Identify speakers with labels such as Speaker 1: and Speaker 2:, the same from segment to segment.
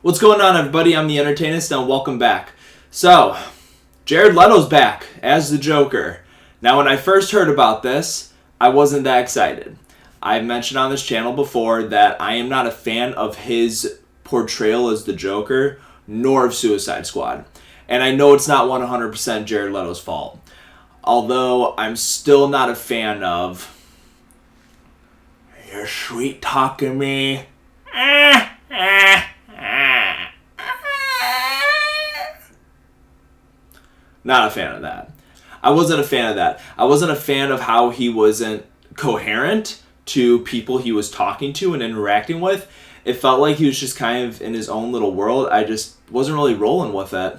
Speaker 1: What's going on, everybody? I'm the Entertainist, and welcome back. So, Jared Leto's back as the Joker. Now, when I first heard about this, I wasn't that excited. I've mentioned on this channel before that I am not a fan of his portrayal as the Joker, nor of Suicide Squad. And I know it's not 100% Jared Leto's fault. Although, I'm still not a fan of... You're sweet-talking me. Not a fan of that. I wasn't a fan of that. I wasn't a fan of how he wasn't coherent to people he was talking to and interacting with. It felt like he was just kind of in his own little world. I just wasn't really rolling with it.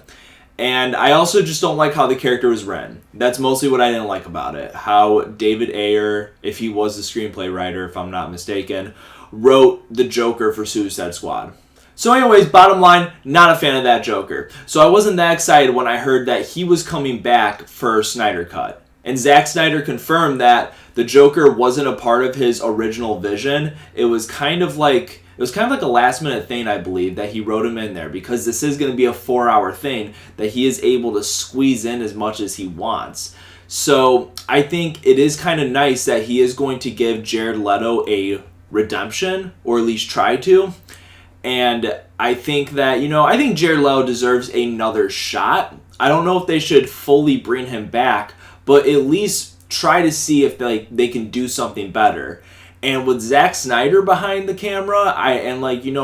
Speaker 1: And I also just don't like how the character was written. That's mostly what I didn't like about it. How David Ayer, if he was the screenplay writer, if I'm not mistaken, wrote the Joker for Suicide Squad. So anyways, bottom line, not a fan of that Joker. So I wasn't that excited when I heard that he was coming back for Snyder Cut. And Zack Snyder confirmed that the Joker wasn't a part of his original vision. It was kind of like a last minute thing, I believe, that he wrote him in there, because this is going to be a 4-hour thing that he is able to squeeze in as much as he wants. So I think it is kind of nice that he is going to give Jared Leto a redemption, or at least try to. And I think that, I think Jared Leto deserves another shot. I don't know if they should fully bring him back, but at least try to see if they can do something better. And with Zack Snyder behind the camera,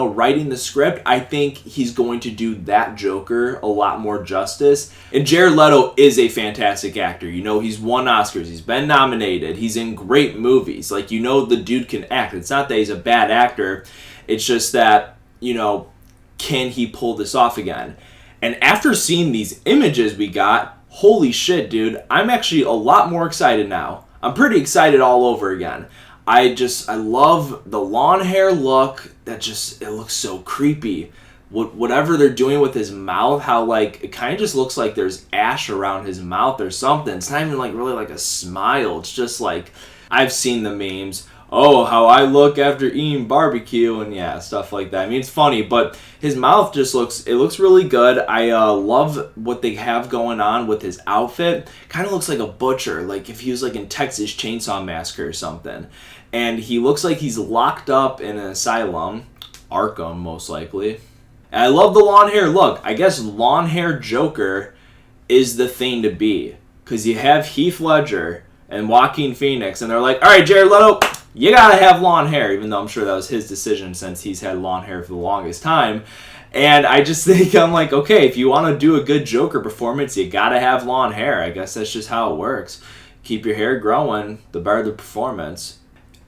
Speaker 1: writing the script, I think he's going to do that Joker a lot more justice. And Jared Leto is a fantastic actor. He's won Oscars. He's been nominated. He's in great movies. The dude can act. It's not that he's a bad actor. It's just that, can he pull this off again? And after seeing these images we got, holy shit, dude, I'm actually a lot more excited now. I'm pretty excited all over again. I love the lawn hair look. It looks so creepy. Whatever they're doing with his mouth, how it kind of just looks like there's ash around his mouth or something. It's not even really like a smile. It's just I've seen the memes. Oh, how I look after eating barbecue, and stuff like that. I mean, it's funny, but his mouth just looks really good. I love what they have going on with his outfit. Kind of looks like a butcher, like if he was in Texas Chainsaw Massacre or something. And he looks like he's locked up in an asylum, Arkham most likely. And I love the lawn hair look. I guess lawn hair Joker is the thing to be, because you have Heath Ledger and Joaquin Phoenix, and they're like, all right, Jared Leto, you gotta have lawn hair, even though I'm sure that was his decision since he's had lawn hair for the longest time. And I just think, okay, if you want to do a good Joker performance, you gotta have lawn hair. I guess that's just how it works. Keep your hair growing, the better the performance.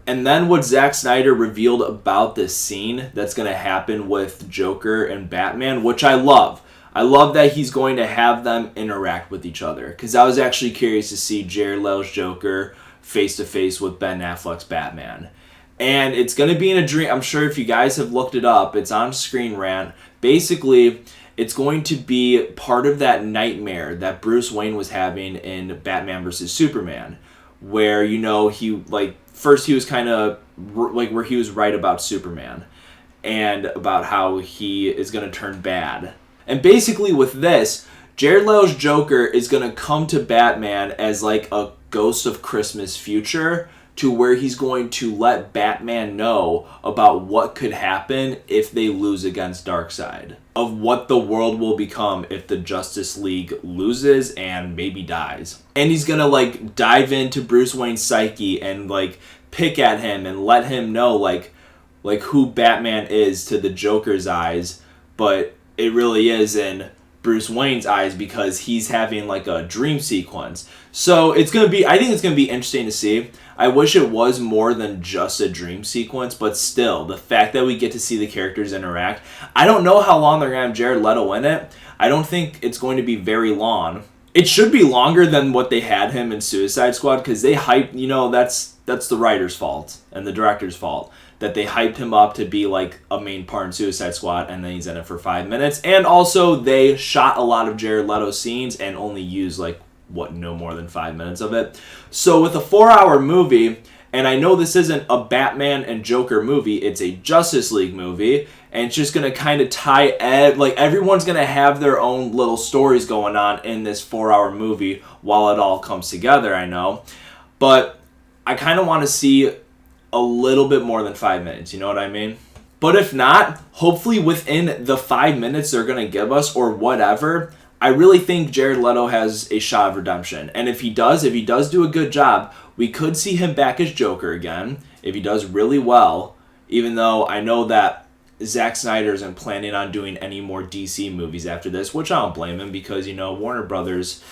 Speaker 1: And then what Zack Snyder revealed about this scene that's going to happen with Joker and Batman, which I love. I love that he's going to have them interact with each other, because I was actually curious to see Jared Leto's Joker face-to-face with Ben Affleck's Batman. And it's going to be in a dream. I'm sure if you guys have looked it up, it's on Screen Rant. Basically, it's going to be part of that nightmare that Bruce Wayne was having in Batman vs. Superman, where, first he was kind of where he was right about Superman and about how he is going to turn bad. And basically with this, Jared Leto's Joker is going to come to Batman as a ghost of Christmas future, to where he's going to let Batman know about what could happen if they lose against Darkseid, of what the world will become if the Justice League loses and maybe dies. And he's going to dive into Bruce Wayne's psyche and pick at him and let him know who Batman is to the Joker's eyes, but it really is in Bruce Wayne's eyes, because he's having a dream sequence. So I think it's going to be interesting to see. I wish it was more than just a dream sequence, but still, the fact that we get to see the characters interact. I don't know how long they're going to have Jared Leto in it. I don't think it's going to be very long. It should be longer than what they had him in Suicide Squad, because they hyped, that's the writer's fault and the director's fault, that they hyped him up to be a main part in Suicide Squad, and then he's in it for 5 minutes. And also, they shot a lot of Jared Leto scenes and only used no more than 5 minutes of it. So with a 4-hour movie, And I know this isn't a Batman and Joker movie, it's a Justice League movie, and it's just going to kind of tie, everyone's going to have their own little stories going on in this 4-hour movie while it all comes together, I know. But I kind of want to see a little bit more than 5 minutes, you know what I mean? But if not, hopefully within the 5 minutes they're going to give us or whatever, I really think Jared Leto has a shot of redemption. And if he does do a good job, we could see him back as Joker again. If he does really well, even though I know that Zack Snyder isn't planning on doing any more DC movies after this, which I don't blame him because, Warner Brothers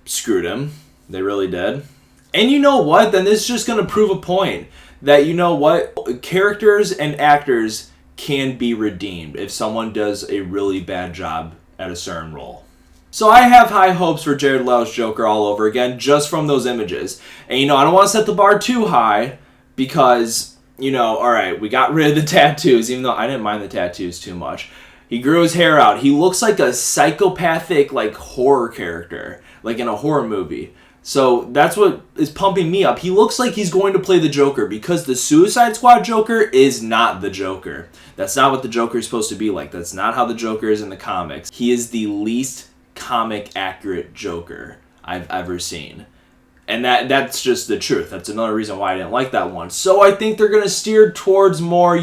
Speaker 1: screwed him. They really did. And you know what? Then this is just going to prove a point that, characters and actors can be redeemed if someone does a really bad job at a certain role. So I have high hopes for Jared Leto's Joker all over again, just from those images. And, I don't want to set the bar too high because, alright, we got rid of the tattoos, even though I didn't mind the tattoos too much. He grew his hair out. He looks like a psychopathic, horror character, like in a horror movie. So that's what is pumping me up. He looks like he's going to play the Joker because the Suicide Squad Joker is not the Joker. That's not what the Joker is supposed to be like. That's not how the Joker is in the comics. He is the least comic accurate Joker I've ever seen. And that's just the truth. That's another reason why I didn't like that one. So I think they're going to steer towards more,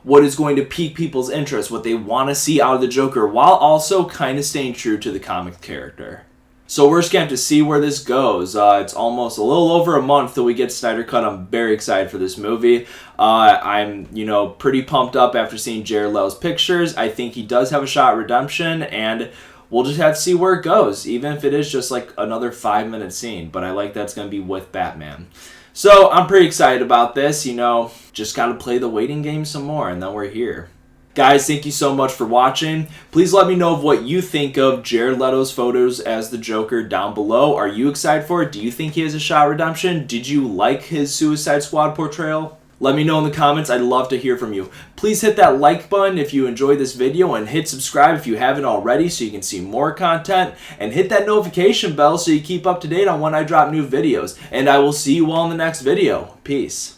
Speaker 1: what is going to pique people's interest, what they want to see out of the Joker, while also kind of staying true to the comic character. So we're just going to have to see where this goes. It's almost a little over a month till we get Snyder Cut. I'm very excited for this movie. I'm, pretty pumped up after seeing Jared Leto's pictures. I think he does have a shot at redemption, and we'll just have to see where it goes, even if it is just another 5-minute scene. But I like that's going to be with Batman. So I'm pretty excited about this. Just got to play the waiting game some more, and then we're here. Guys, thank you so much for watching. Please let me know of what you think of Jared Leto's photos as the Joker down below. Are you excited for it? Do you think he has a shot at redemption? Did you like his Suicide Squad portrayal? Let me know in the comments. I'd love to hear from you. Please hit that like button if you enjoyed this video, and hit subscribe if you haven't already so you can see more content, and hit that notification bell so you keep up to date on when I drop new videos. And I will see you all in the next video. Peace.